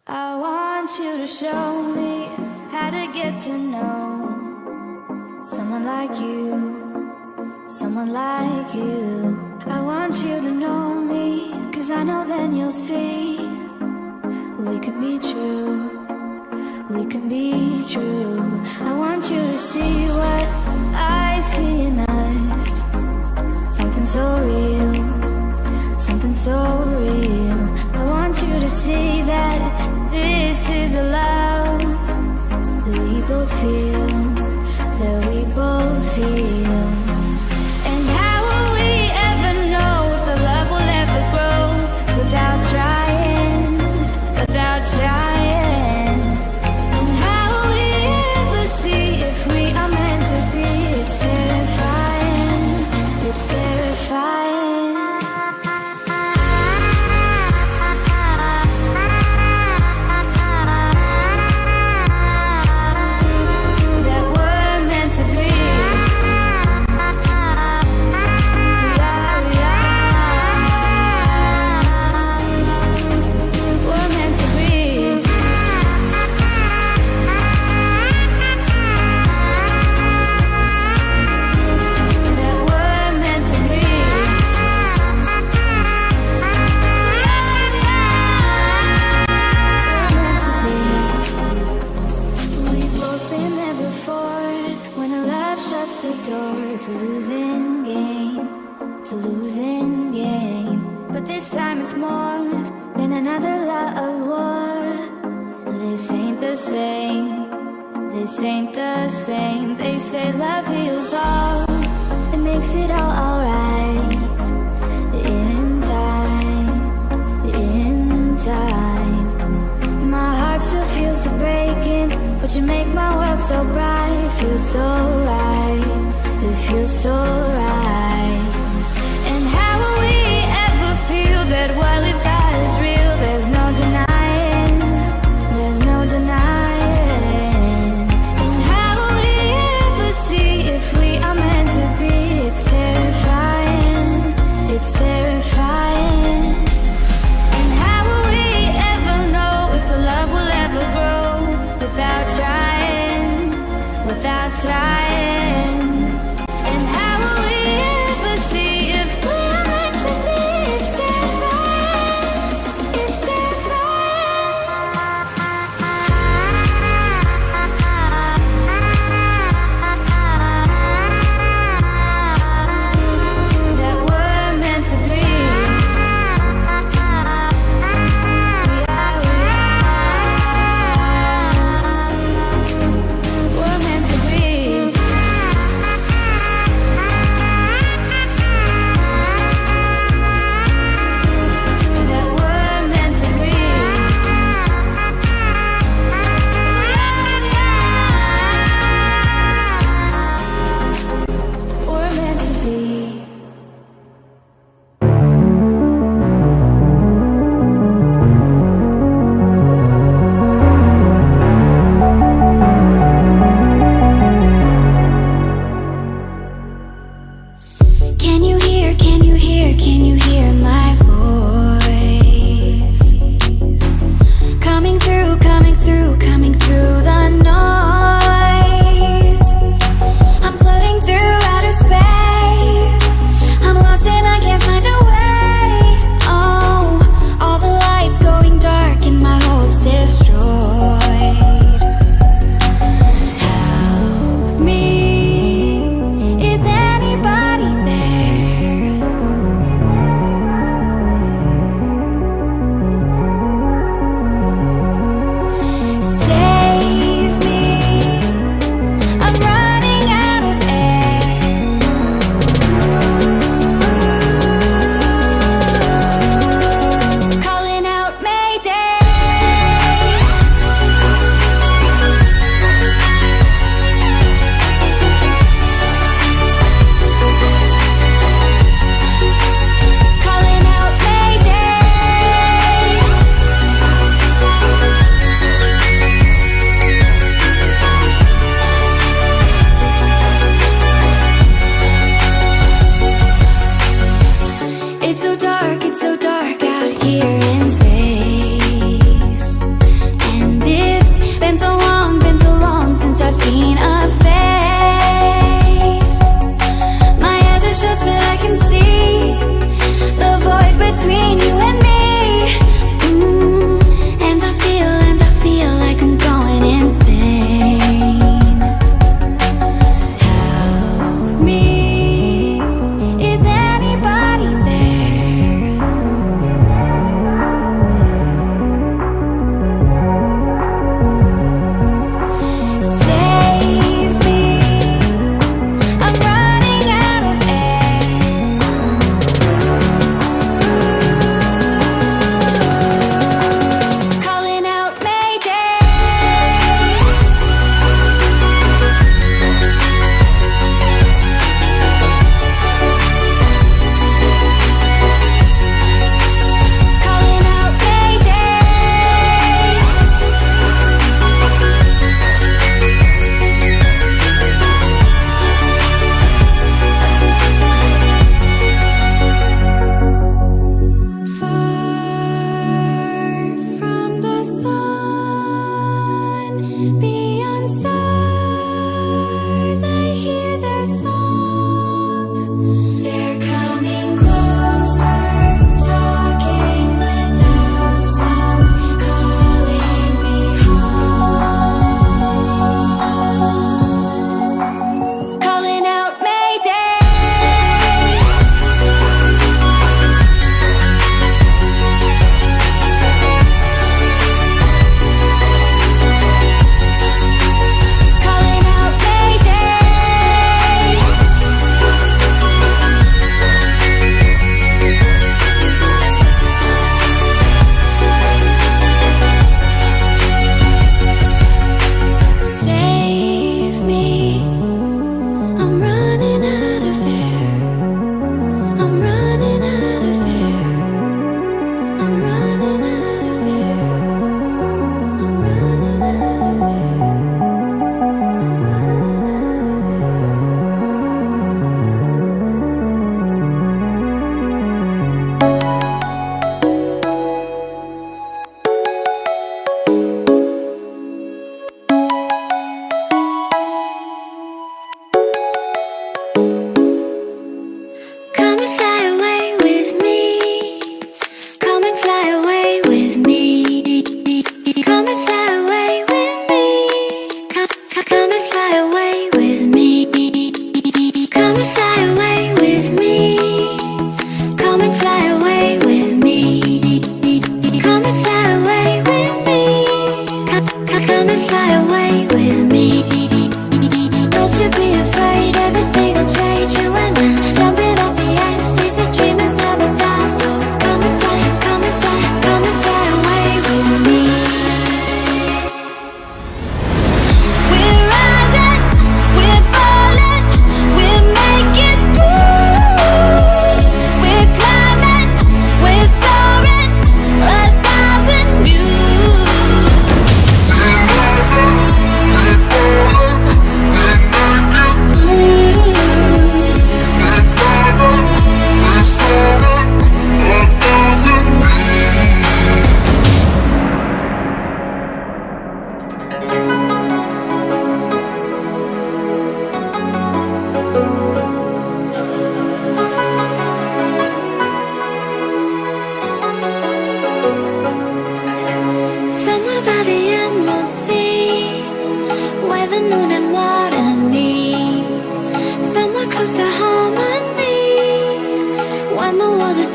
I want you to show me how to get to know someone like you, someone like you. I want you to know me, 'cause I know then you'll see we could be true, we can be true. I want you to see what I see in us, something so real, something so real. I want you to see that this is a love that we both feel, that we both feel. And how will we ever know if the love will ever grow without trying, without trying? And how will we ever see if we are meant to be? It's terrifying, it's terrifying. It's a losing game, it's a losing game. But this time it's more than another lot of war. This ain't the same, this ain't the same. They say love heals all, it makes it all alright. In time, in time. My heart still feels the breaking, but you make my world so bright. It feels so right, it feels so right. And how will we ever feel that what we've got is real? There's no denying, there's no denying. And how will we ever see if we are meant to be? It's terrifying, it's terrifying. And how will we ever know if the love will ever grow without trying, without trying? And how will we ever see if we are meant to be? It's terrifying, it's terrifying. That we're meant to be. We're meant to be.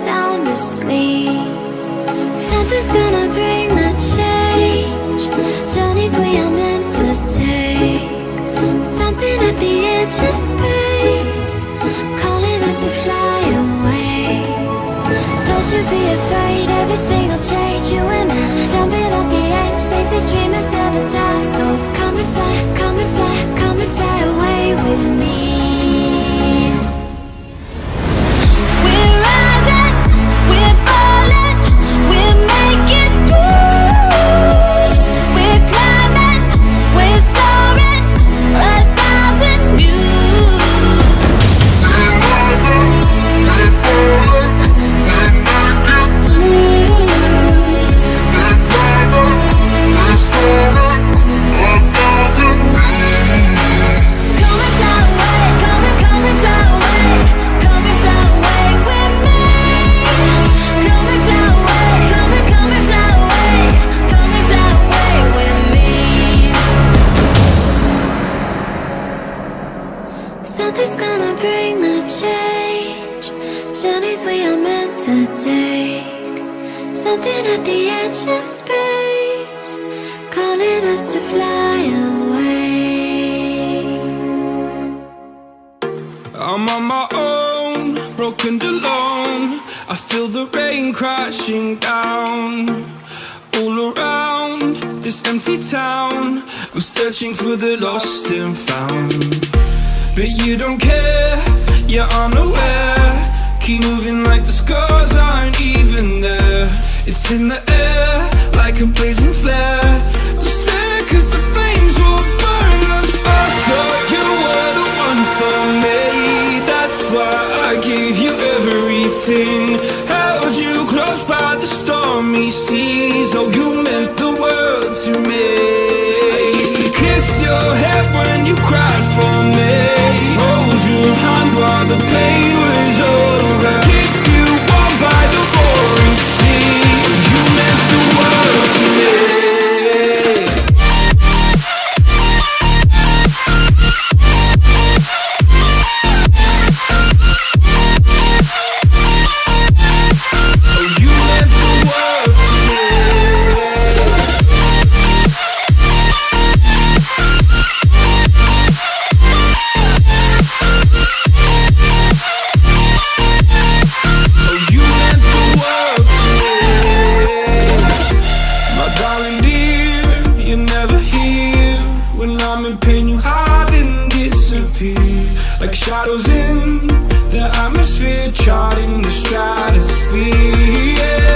sound asleep. Something's gonna bring the change. Journeys we are meant to take. Something at the edge of space, calling us to fly away. Don't you be afraid, everything will change. You and I, jumping off the edge. They say dreamers never die. So come and fly, come and fly, come and fly away with me. We're rising, we're falling, we're making through. We're climbing, we're soaring, 1,000 views. We're rising, we're falling, we're making through. We're climbing, we're soaring, 1,000 views. Come and fly away, come and fly away, come and fly away with me. Come and fly away, come and fly away, come and fly away with me. Something's gonna bring the change. Journeys we are meant to take. Something at the edge of space, calling us to fly away. I'm on my own, broken and alone. I feel the rain crashing down all around this empty town. I'm searching for the lost and found, but you don't care, you're unaware. Keep moving like the scars aren't even there. It's in the air like a blazing flare. Don't stare 'cause the flames will burn us. I thought you were the one for me. That's why I gave you everything. Held you close by the stormy seas. Oh, you meant the world to me. I used to kiss your head when you cried for me. Hold your hand while the pain was over. Keep you warm by the roaring sea. You meant the world to me. Like shadows in the atmosphere, charting the stratosphere. Yeah.